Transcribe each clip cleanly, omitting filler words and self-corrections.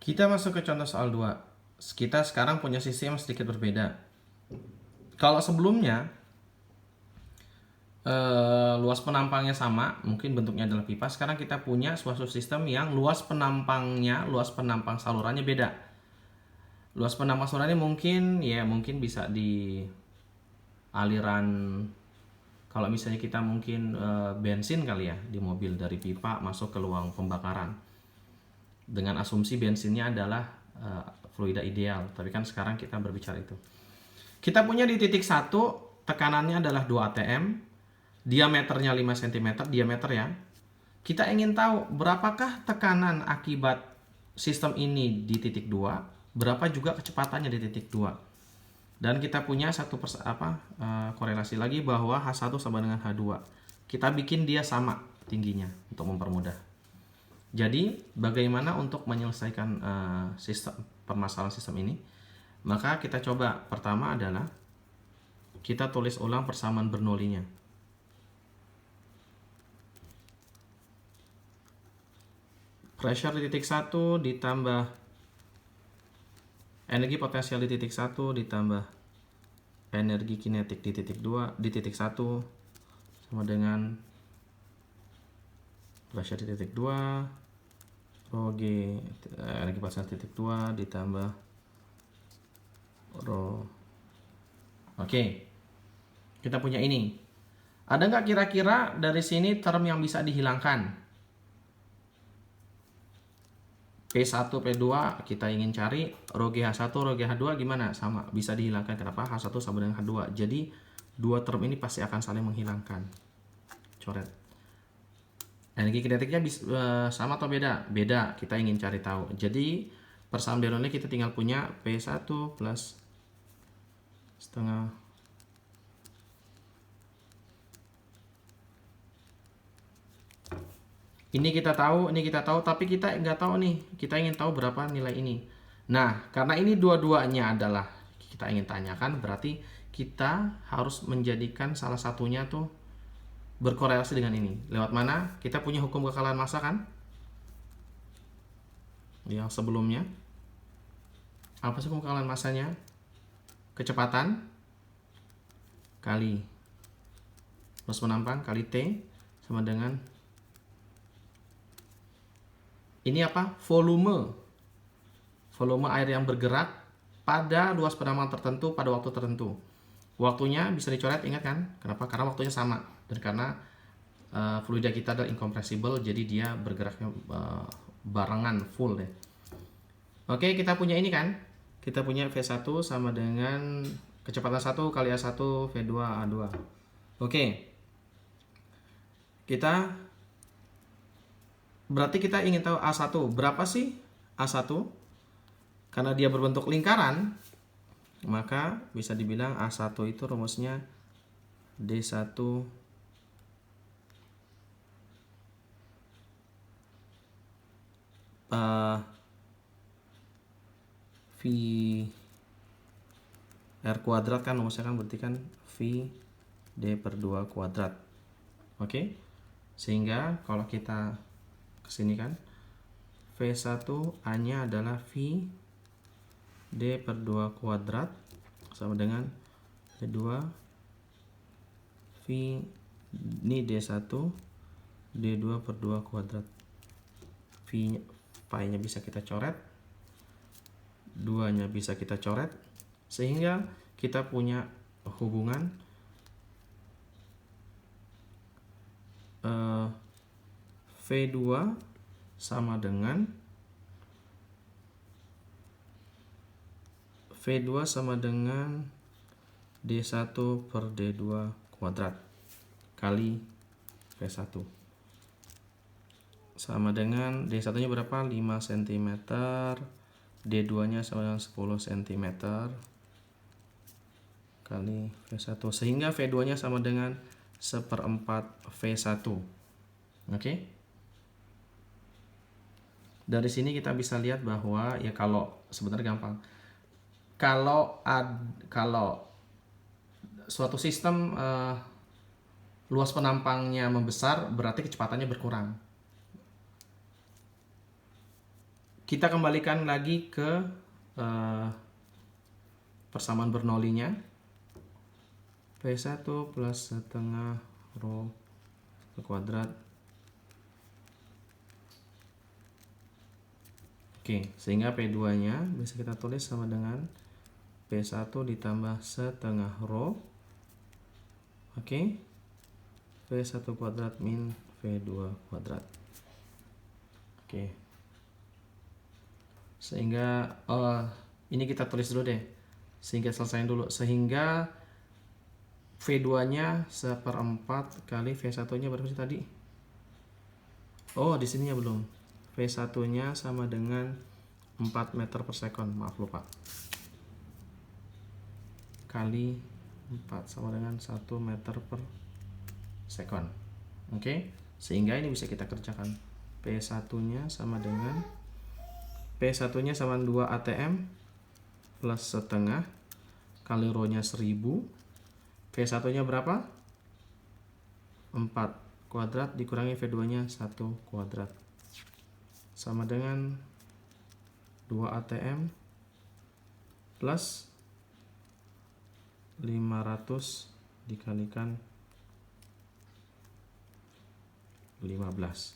Kita masuk ke contoh soal 2. Kita sekarang punya sistem yang sedikit berbeda. Kalau sebelumnya luas penampangnya sama, mungkin bentuknya adalah pipa. Sekarang kita punya suatu sistem yang luas penampang salurannya beda. Luas penampang salurannya mungkin bisa di aliran, kalau misalnya kita mungkin bensin kali ya di mobil, dari pipa masuk ke ruang pembakaran. Dengan asumsi bensinnya adalah fluida ideal, tapi kan sekarang kita berbicara itu. Kita punya di titik 1 tekanannya adalah 2 atm, diameternya 5 cm, diameter ya. Kita ingin tahu berapakah tekanan akibat sistem ini di titik 2, berapa juga kecepatannya di titik 2. Dan kita punya korelasi lagi bahwa H1 sama dengan H2. Kita bikin dia sama tingginya untuk mempermudah. Jadi bagaimana untuk menyelesaikan permasalahan sistem ini? Maka kita coba, pertama adalah kita tulis ulang persamaan Bernoullinya. Pressure di titik 1 ditambah energi potensial di titik 1 ditambah energi kinetik di titik 2 di titik 1 sama dengan pressure di titik 2 Rho G, energi potensial titik 2 ditambah Rho. Oke, kita punya ini. Ada nggak kira-kira dari sini term yang bisa dihilangkan? P1, P2 kita ingin cari, Rho GH1, Rho GH2 gimana? Sama, bisa dihilangkan. Kenapa? H1 sama dengan H2. Jadi, dua term ini pasti akan saling menghilangkan. Coret. Energi kinetiknya sama atau beda? Beda, kita ingin cari tahu. Jadi, persamaan Bernoulli kita tinggal punya P1 plus setengah ini kita tahu, tapi kita nggak tahu nih. Kita ingin tahu berapa nilai ini. Nah, karena ini dua-duanya adalah kita ingin tanyakan, berarti kita harus menjadikan salah satunya tuh berkorelasi dengan ini. Lewat mana? Kita punya hukum kekalahan massa kan? Yang sebelumnya. Apa sih hukum kekalahan massanya? Kecepatan kali luas penampang kali T sama dengan ini apa? Volume air yang bergerak pada luas penampang tertentu pada waktu tertentu. Waktunya bisa dicoret, ingat kan? Kenapa? Karena waktunya sama. Dan karena fluida kita adalah incompressible, jadi dia bergeraknya barengan, full deh. Oke, kita punya ini kan? Kita punya V1 sama dengan kecepatan 1 kali A1 V2 A2. Oke. Berarti kita ingin tahu A1. Berapa sih A1? Karena dia berbentuk lingkaran, maka bisa dibilang A1 itu rumusnya D1 V R kuadrat kan rumusnya kan, berarti kan V D per 2 kuadrat. Oke? Sehingga kalau kita kesini kan V1 A nya adalah V D per 2 kuadrat sama dengan V2 V ini D1 D2 per 2 kuadrat. Pi nya bisa kita coret, 2 nya bisa kita coret, sehingga kita punya hubungan V2 sama dengan D1 per D2 kuadrat kali V1 sama dengan D1 nya berapa? 5 cm, D2 nya sama dengan 10 cm kali V1, sehingga V2 nya sama dengan 1/4 V1. Oke? Dari sini kita bisa lihat bahwa ya, kalau sebenarnya gampang. Kalau suatu sistem luas penampangnya membesar, berarti kecepatannya berkurang. kita kembalikan lagi ke persamaan Bernoullinya. P1 plus setengah rho kuadrat. Oke, sehingga P2-nya bisa kita tulis sama dengan P1 ditambah setengah rho. Oke. P1 kuadrat min V2 kuadrat. Oke. Sehingga ini kita tulis dulu deh. Sehingga selesaiin dulu. Sehingga V2-nya 1/4 kali V1-nya berapa sih tadi? Oh, di sininya belum. V1-nya sama dengan 4 meter per sekon. Maaf lupa. Kali 4 sama dengan 1 meter per sekon. Oke. Sehingga ini bisa kita kerjakan. P1-nya sama dengan P1-nya sama 2 ATM plus setengah kali rho-nya 1000. V1-nya berapa? 4 kuadrat dikurangi V2-nya 1 kuadrat. Sama dengan 2 ATM plus 500 dikalikan 15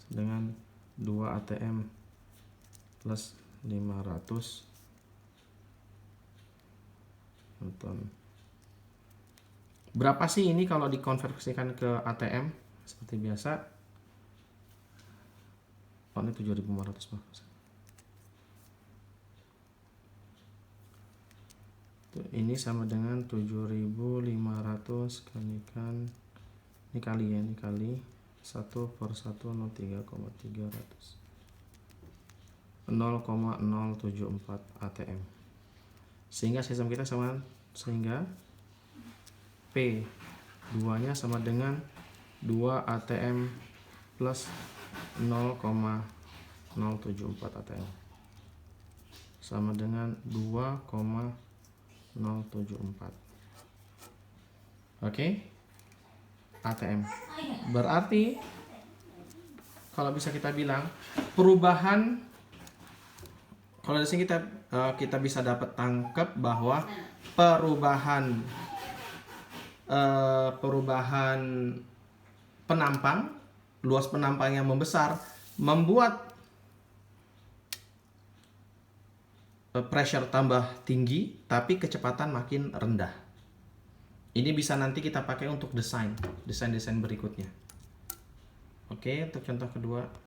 dengan 2 ATM plus 500 Newton. Berapa sih ini kalau dikonversikan ke ATM? Seperti biasa. Oh, ini 7.500 maaf. Ini sama dengan 7.500 kalikan ini kali ya, ini kali 1/1 03,300 0,074 ATM. Sehingga sistem kita sama, sehingga P2-nya sama dengan 2 ATM plus 0,074 ATM sama dengan 2,074. Oke. ATM. Berarti kalau bisa kita bilang perubahan, kalau di sini kita bisa dapat tangkap bahwa perubahan penampang, luas penampang yang membesar membuat pressure tambah tinggi tapi kecepatan makin rendah. Ini bisa nanti kita pakai untuk desain berikutnya. Oke, untuk contoh kedua.